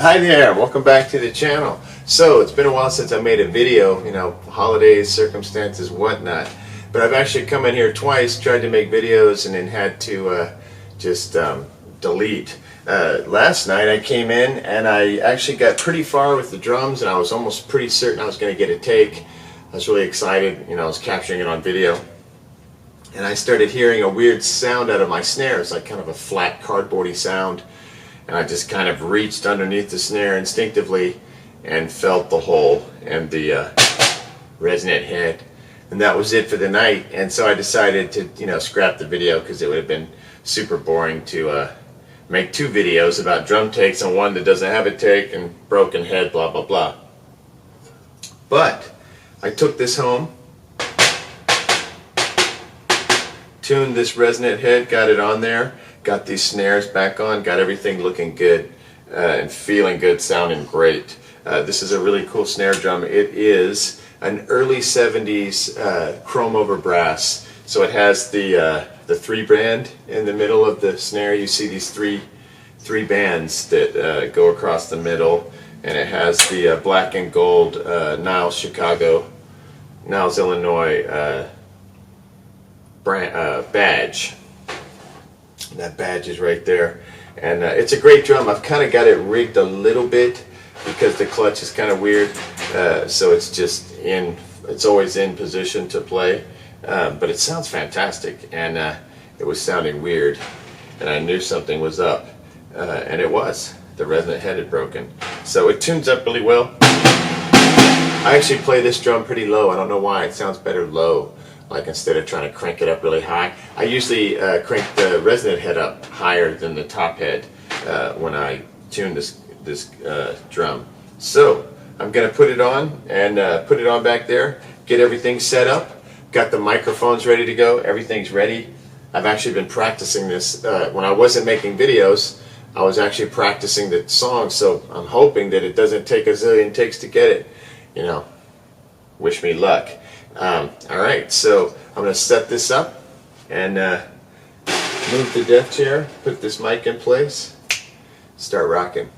Hi there, welcome back to the channel. So it's been a while since I made a video, holidays, circumstances, whatnot. But I've actually come in here twice, tried to make videos, and then had to just delete. Last night I came in and I actually got pretty far with the drums, and I was almost pretty certain I was going to get a take. I was really excited, I was capturing it on video. And I started hearing a weird sound out of my snare. It's like kind of a flat cardboardy sound. And I just kind of reached underneath the snare instinctively and felt the hole and the resonant head. And that was it for the night. And so I decided to, scrap the video because it would have been super boring to make two videos about drum takes and one that doesn't have a take and broken head, blah, blah, blah. But I took this home, tuned this resonant head, got it on there, got these snares back on, got everything looking good and feeling good, sounding great. This is a really cool snare drum. It is an early 70s chrome over brass. So it has the 3-band in the middle of the snare. You see these three bands that go across the middle, and it has the black and gold Niles, Illinois badge. That badge is right there, and it's a great drum. I've kind of got it rigged a little bit because the clutch is kind of weird, so it's always in position to play, but it sounds fantastic, and it was sounding weird, and I knew something was up, and it was. The resonant head had broken, so it tunes up really well. I actually play this drum pretty low. I don't know why. It sounds better low. Like, instead of trying to crank it up really high, I usually crank the resonant head up higher than the top head when I tune this drum. So I'm going to put it on and put it on back there, get everything set up, got the microphones ready to go, everything's ready. I've actually been practicing this. When I wasn't making videos, I was actually practicing the song, so I'm hoping that it doesn't take a zillion takes to get it. Wish me luck. Alright, so I'm going to set this up and move the deck chair, put this mic in place, start rocking.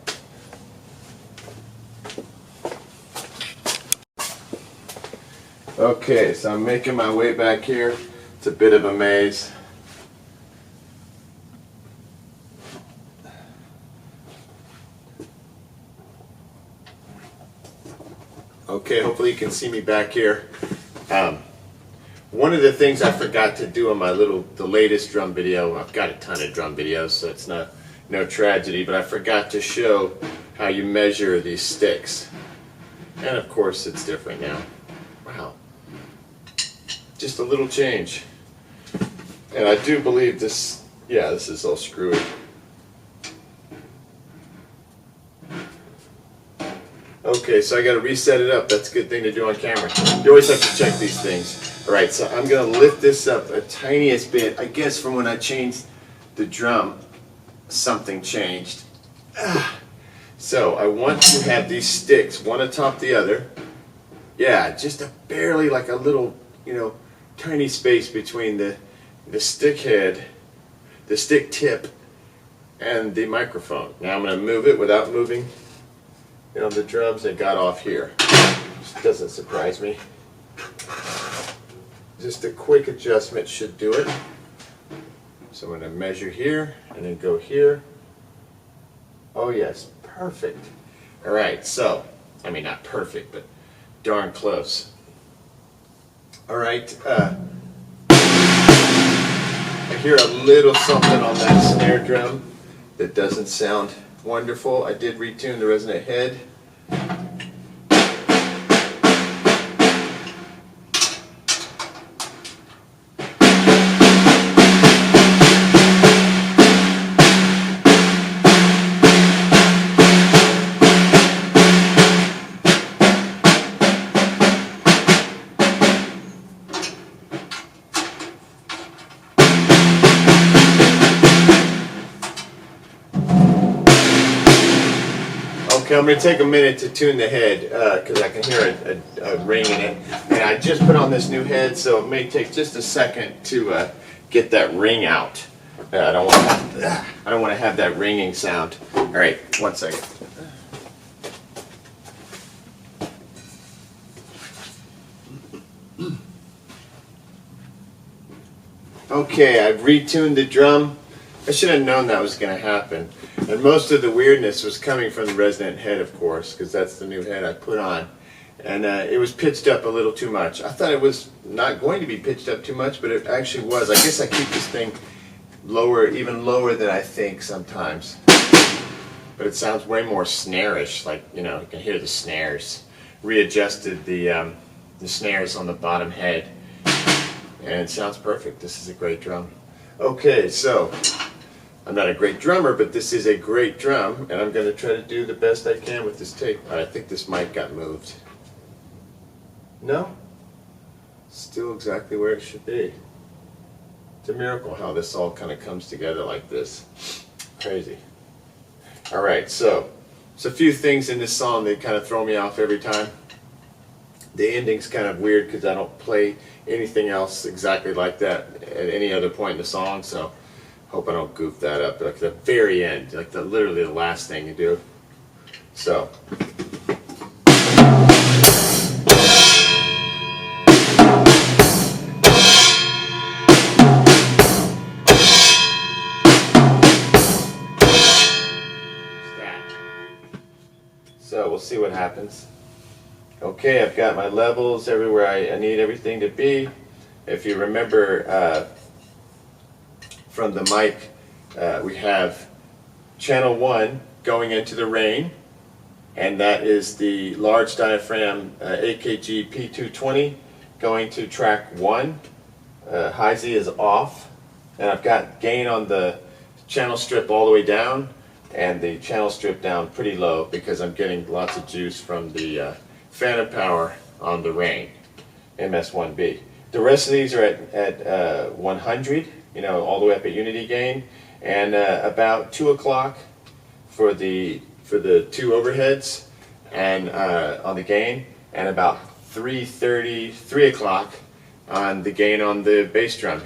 Okay, so I'm making my way back here. It's a bit of a maze. Okay, hopefully you can see me back here. One of the things I forgot to do on the latest drum video, I've got a ton of drum videos, so it's no tragedy, but I forgot to show how you measure these sticks. And of course it's different now. Wow. Just a little change. And I do believe this is all screwy. Okay, so I got to reset it up. That's a good thing to do on camera. You always have to check these things. Alright, so I'm going to lift this up a tiniest bit. I guess from when I changed the drum, something changed. So I want to have these sticks, one atop the other. Yeah, just barely like a little, tiny space between the stick head, the stick tip, and the microphone. Now I'm going to move it without moving the drums. That got off here. Which doesn't surprise me. Just a quick adjustment should do it. So I'm going to measure here and then go here. Oh yes, perfect. Alright, so, I mean not perfect, but darn close. Alright, I hear a little something on that snare drum that doesn't sound wonderful. I did retune the resonant head. Okay, I'm going to take a minute to tune the head because I can hear a ring in it. And I just put on this new head, so it may take just a second to get that ring out. I don't want to have that ringing sound. All right, one second. Okay, I've retuned the drum. I should have known that was going to happen. And most of the weirdness was coming from the resonant head, of course, because that's the new head I put on. And it was pitched up a little too much. I thought it was not going to be pitched up too much, but it actually was. I guess I keep this thing lower, even lower than I think sometimes. But it sounds way more snare-ish, like, you know, you can hear the snares. Readjusted the snares on the bottom head, and it sounds perfect. This is a great drum. Okay, so I'm not a great drummer, but this is a great drum, and I'm going to try to do the best I can with this tape. I think this mic got moved. No? Still exactly where it should be. It's a miracle how this all kind of comes together like this. Crazy. Alright, so there's a few things in this song that kind of throw me off every time. The ending's kind of weird because I don't play anything else exactly like that at any other point in the song, so hope I don't goof that up. Like the very end, like literally the last thing you do. So. So we'll see what happens. Okay, I've got my levels everywhere I need everything to be. If you remember from the mic, we have channel 1 going into the rain, and that is the large diaphragm AKG P220 going to track 1. High Z is off, and I've got gain on the channel strip all the way down, and the channel strip down pretty low because I'm getting lots of juice from the phantom power on the rain, MS1B. The rest of these are at 100, you know, all the way up at unity gain, and about 2 o'clock for the 2 overheads and on the gain, and about 3:30, 3 o'clock on the gain on the bass drum.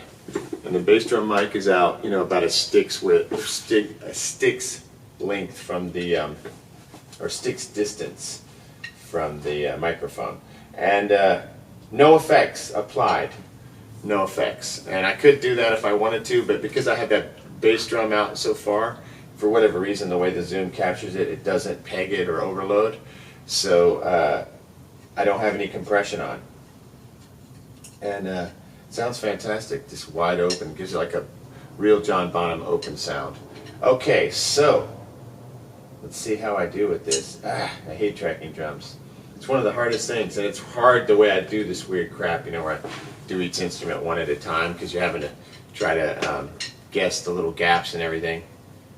And the bass drum mic is out, you know, about a stick's length from the, or stick's distance from the microphone. And no effects applied. No effects. And I could do that if I wanted to, but because I had that bass drum out so far, for whatever reason, the way the zoom captures it, it doesn't peg it or overload. So I don't have any compression on. And it sounds fantastic, just wide open, gives you like a real John Bonham open sound. Okay, so let's see how I do with this. I hate tracking drums. It's one of the hardest things, and it's hard the way I do this weird crap, you know, where I do each instrument one at a time because you're having to try to guess the little gaps and everything.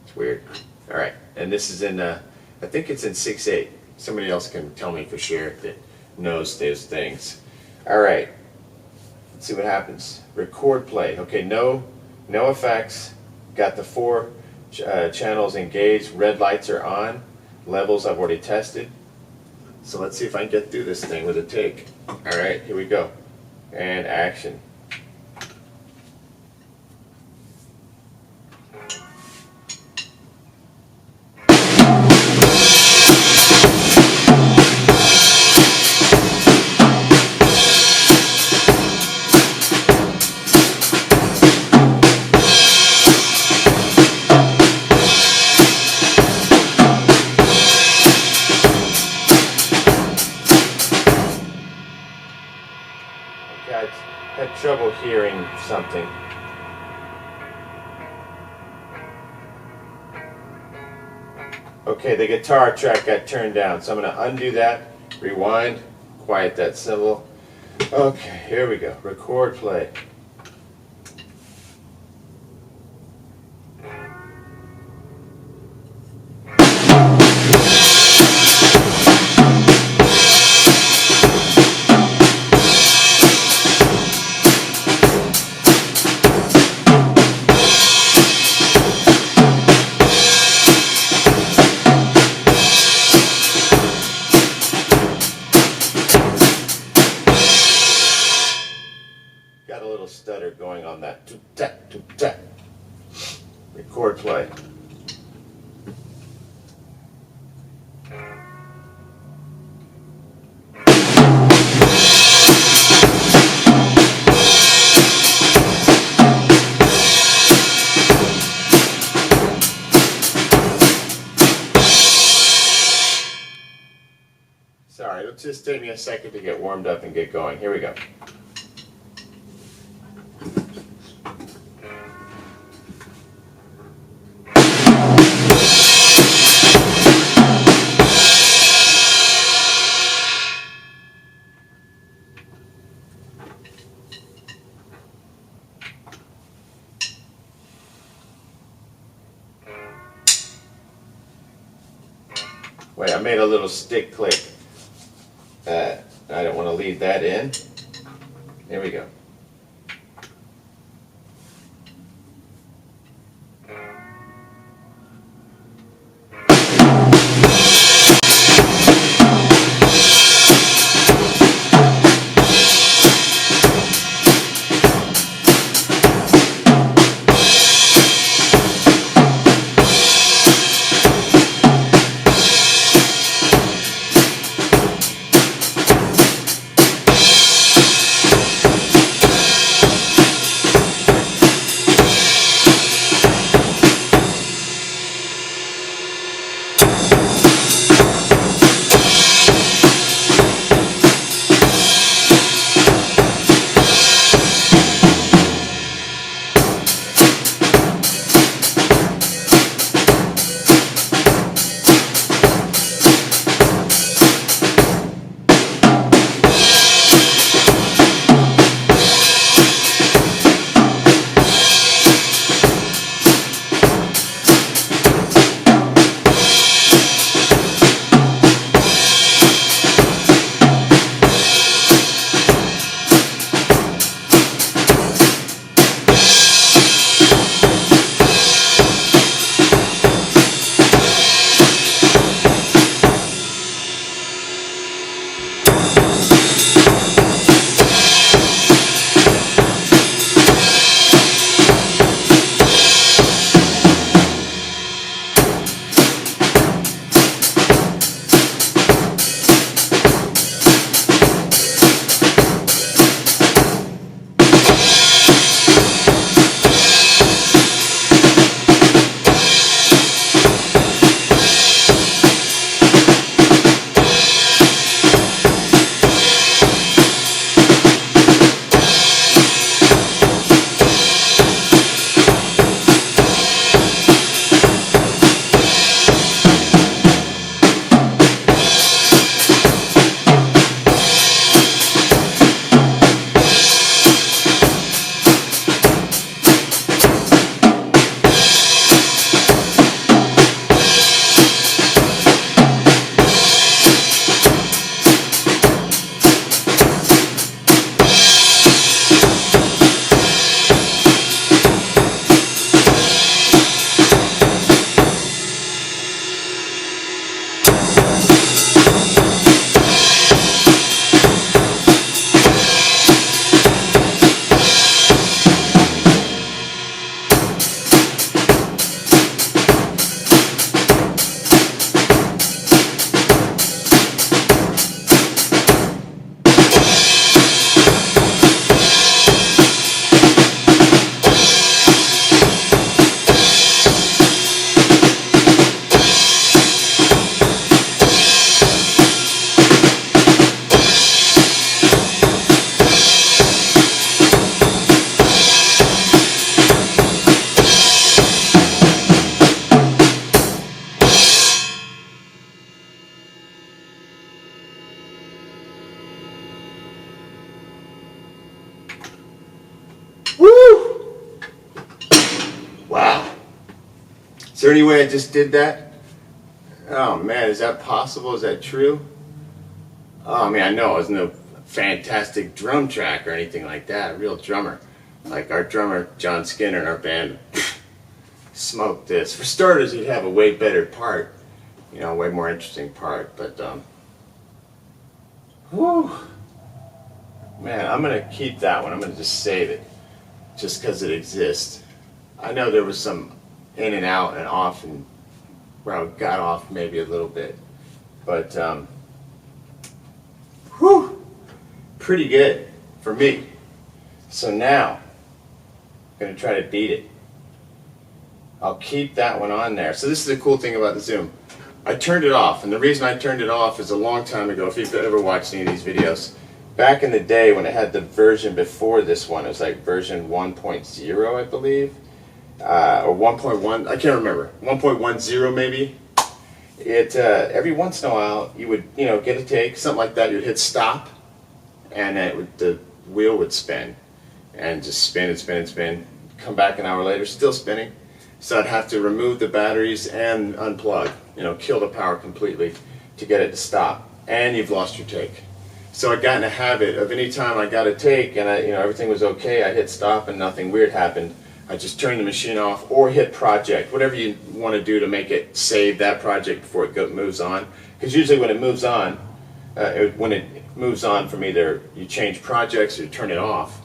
It's weird. All right, and this is in, I think it's in 6/8. Somebody else can tell me for sure that knows those things. All right, let's see what happens. Record play. Okay, no effects. Got the 4 channels engaged. Red lights are on. Levels I've already tested. So let's see if I can get through this thing with a take. All right, here we go. And action. I had trouble hearing something. Okay, the guitar track got turned down, so I'm going to undo that, rewind, quiet that cymbal. Okay, here we go. Record play. Got a little stutter going on that. Record play. take me a second to get warmed up and get going. Here we go. Wait, I made a little stick click. I don't want to leave that in. Here we go. Is there any way I just did that? Oh man, is that possible? Is that true? Oh man, I know I was no fantastic drum track or anything like that. A real drummer. Like our drummer, John Skinner, in our band, smoked this. For starters, he'd have a way better part. You know, a way more interesting part. But, whew. Man, I'm going to keep that one. I'm going to just save it. Just because it exists. I know there was some in and out and off, and where I got off maybe a little bit. But, whew, pretty good for me. So now, I'm going to try to beat it. I'll keep that one on there. So this is the cool thing about the Zoom. I turned it off, and the reason I turned it off is a long time ago, if you've ever watched any of these videos, back in the day when it had the version before this one, it was like version 1.0, I believe, or 1.1, I can't remember, 1.10 maybe. Every once in a while, you would, get a take, something like that, you'd hit stop, and the wheel would spin, and just spin and spin and spin, come back an hour later, still spinning. So I'd have to remove the batteries and unplug, kill the power completely to get it to stop. And you've lost your take. So I got in a habit of any time I got a take and everything was okay, I hit stop and nothing weird happened. I just turn the machine off or hit project, whatever you want to do to make it save that project before it moves on. Because usually when it moves on, from either you change projects or you turn it off,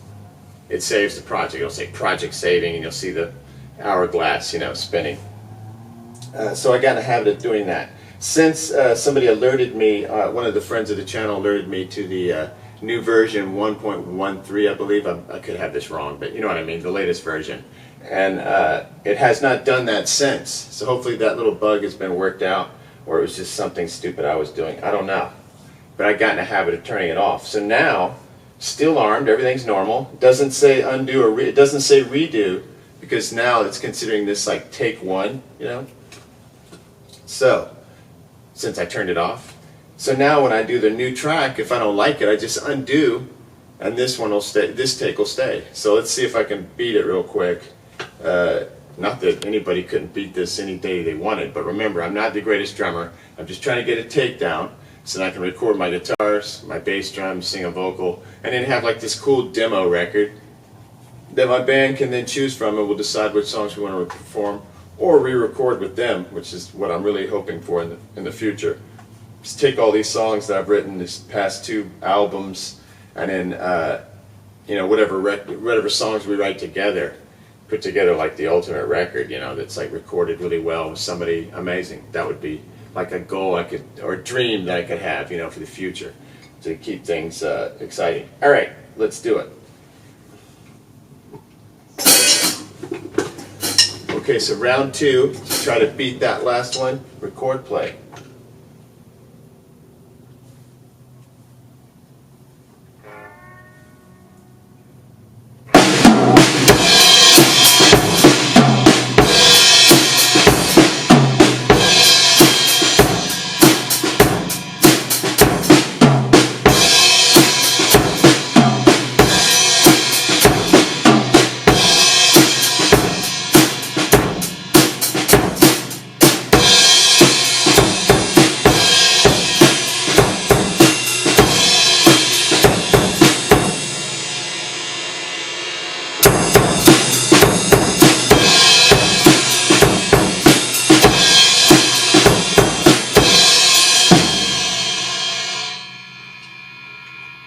it saves the project. It'll say project saving and you'll see the hourglass, spinning. So I got in the habit of doing that. Since somebody alerted me, one of the friends of the channel alerted me to the new version 1.13, I believe. I could have this wrong, but you know what I mean, the latest version. And it has not done that since. So hopefully that little bug has been worked out, or it was just something stupid I was doing. I don't know. But I got in the habit of turning it off. So now, still armed, everything's normal. It doesn't say undo or it doesn't say redo, because now it's considering this like take one, So, since I turned it off. So now when I do the new track, if I don't like it, I just undo, and this one will stay, this take will stay. So let's see if I can beat it real quick. Not that anybody couldn't beat this any day they wanted, but remember, I'm not the greatest drummer. I'm just trying to get a take down so that I can record my guitars, my bass drum, sing a vocal, and then have like this cool demo record that my band can then choose from, and we'll decide which songs we want to perform or re-record with them, which is what I'm really hoping for in the future. Just take all these songs that I've written these past 2 albums, and then whatever songs we write together, put together like the ultimate record, that's like recorded really well with somebody amazing. That would be like a goal or a dream that I could have, for the future, to keep things exciting. All right, let's do it. Okay, so round 2, to try to beat that last one, record play.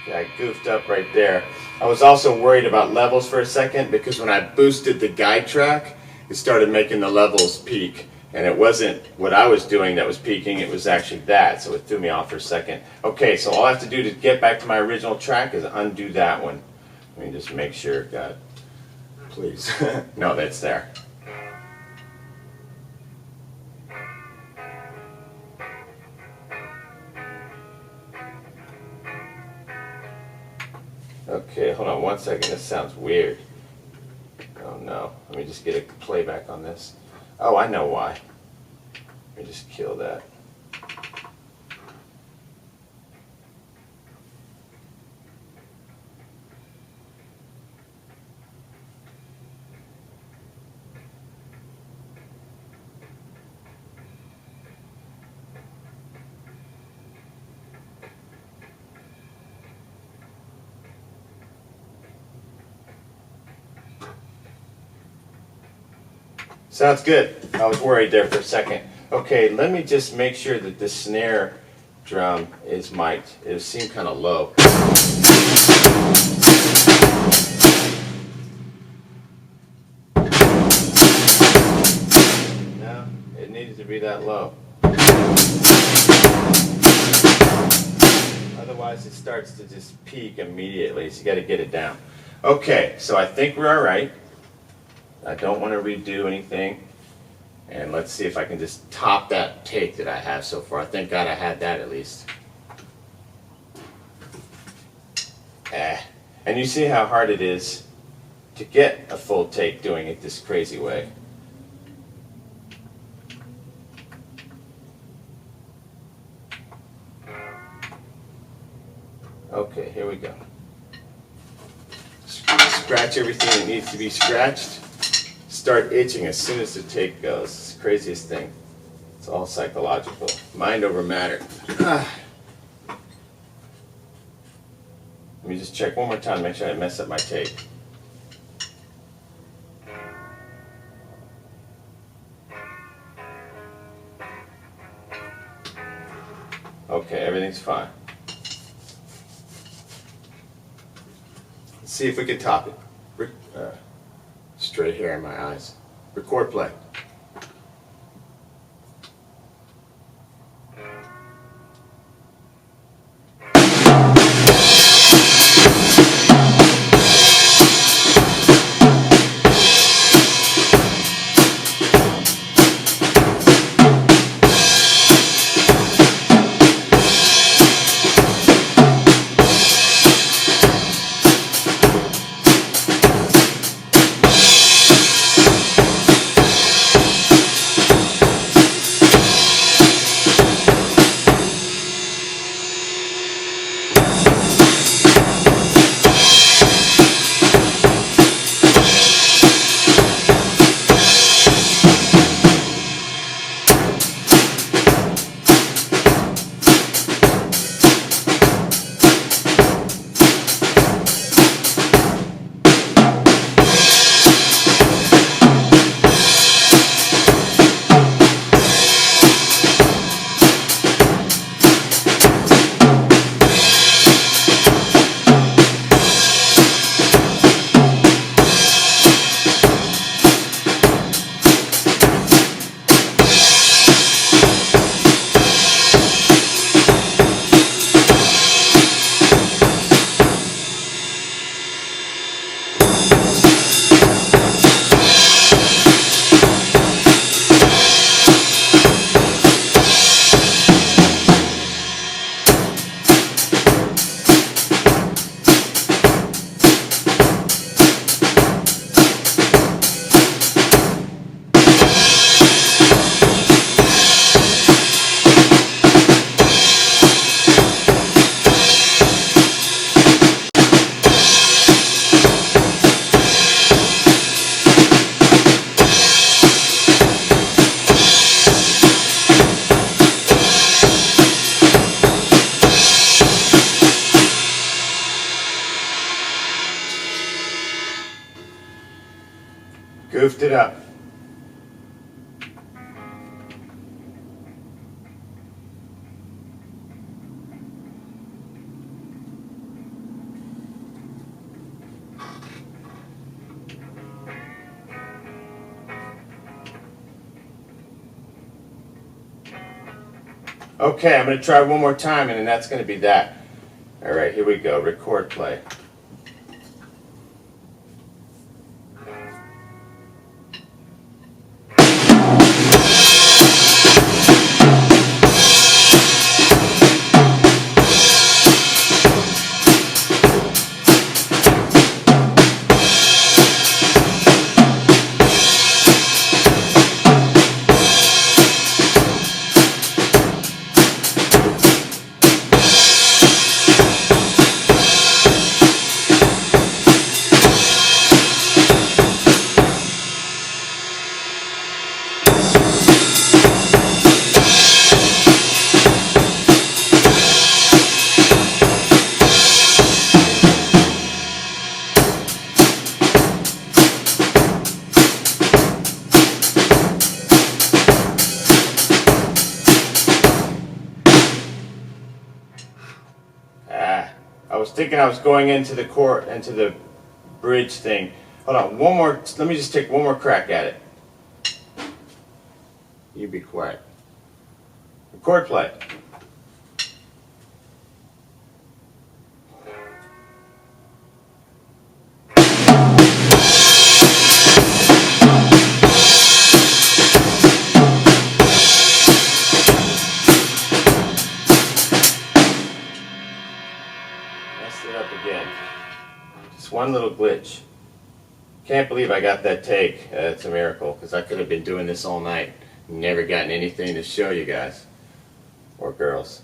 I goofed up right there. I was also worried about levels for a second, because when I boosted the guide track, it started making the levels peak, and it wasn't what I was doing that was peaking, it was actually that, so it threw me off for a second. Okay, so all I have to do to get back to my original track is undo that one. Let me just make sure, God, please. No, that's there. Okay, hold on one second. This sounds weird. Oh no. Let me just get a playback on this. Oh, I know why. Let me just kill that. Sounds good. I was worried there for a second. Okay, let me just make sure that the snare drum is mic'd. It seemed kind of low. No, it needed to be that low. Otherwise it starts to just peak immediately, so you got to get it down. Okay, so I think we're all right. I don't want to redo anything, And let's see if I can just top that take that I have so far. Thank God I had that at least. And you see how hard it is to get a full take doing it this crazy way. Okay, here we go. Scratch everything that needs to be scratched. Start itching as soon as the take goes. It's the craziest thing. It's all psychological. Mind over matter. Let me just check one more time to make sure I mess up my take. Okay, everything's fine. Let's see if we can top it. Straight hair in my eyes. Record play. Goofed it up. Okay, I'm going to try one more time and then that's going to be that. Alright, here we go. Record play. I was thinking I was going into the chord, into the bridge thing. Hold on, one more. Let me just take one more crack at it. You be quiet. Record play. It's one little glitch. Can't believe I got that take. It's a miracle, because I could have been doing this all night. Never gotten anything to show you guys. Or girls.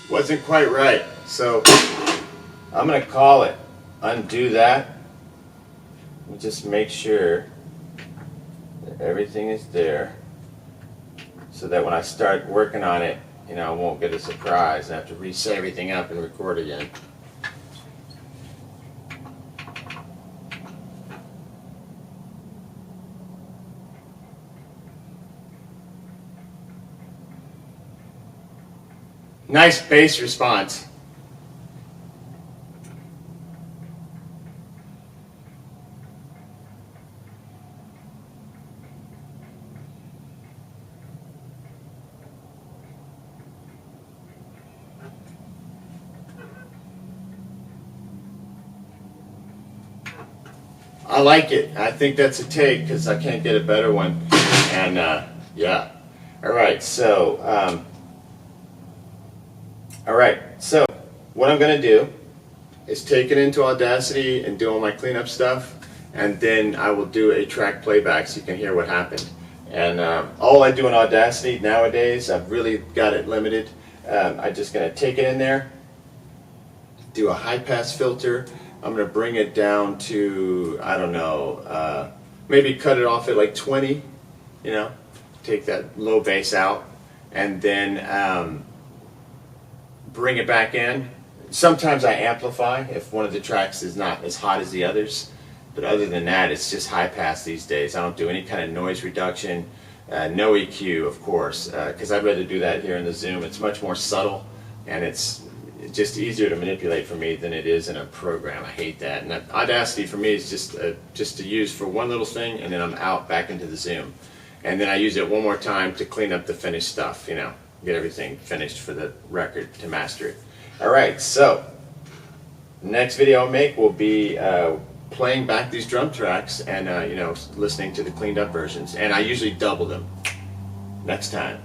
Wasn't quite right, so I'm going to call it. Undo that. And just make sure that everything is there, so that when I start working on it, I won't get a surprise. I have to reset everything up and record again. Nice bass response. I like it. I think that's a take, because I can't get a better one. And yeah. Alright, so what I'm going to do is take it into Audacity and do all my cleanup stuff, and then I will do a track playback so you can hear what happened. And all I do in Audacity nowadays, I've really got it limited. I'm just going to take it in there, do a high pass filter. I'm going to bring it down to, I don't know, maybe cut it off at like 20, take that low bass out, and then bring it back in. Sometimes I amplify if one of the tracks is not as hot as the others, but other than that, it's just high pass these days. I don't do any kind of noise reduction, no EQ, of course, because I'd rather do that here in the Zoom. It's much more subtle, and it's just easier to manipulate for me than it is in a program. I hate that. And Audacity for me is just to use for one little thing, and then I'm out back into the Zoom. And then I use it one more time to clean up the finished stuff, get everything finished for the record to master it. Alright, so next video I'll make will be playing back these drum tracks and listening to the cleaned up versions. And I usually double them. Next time.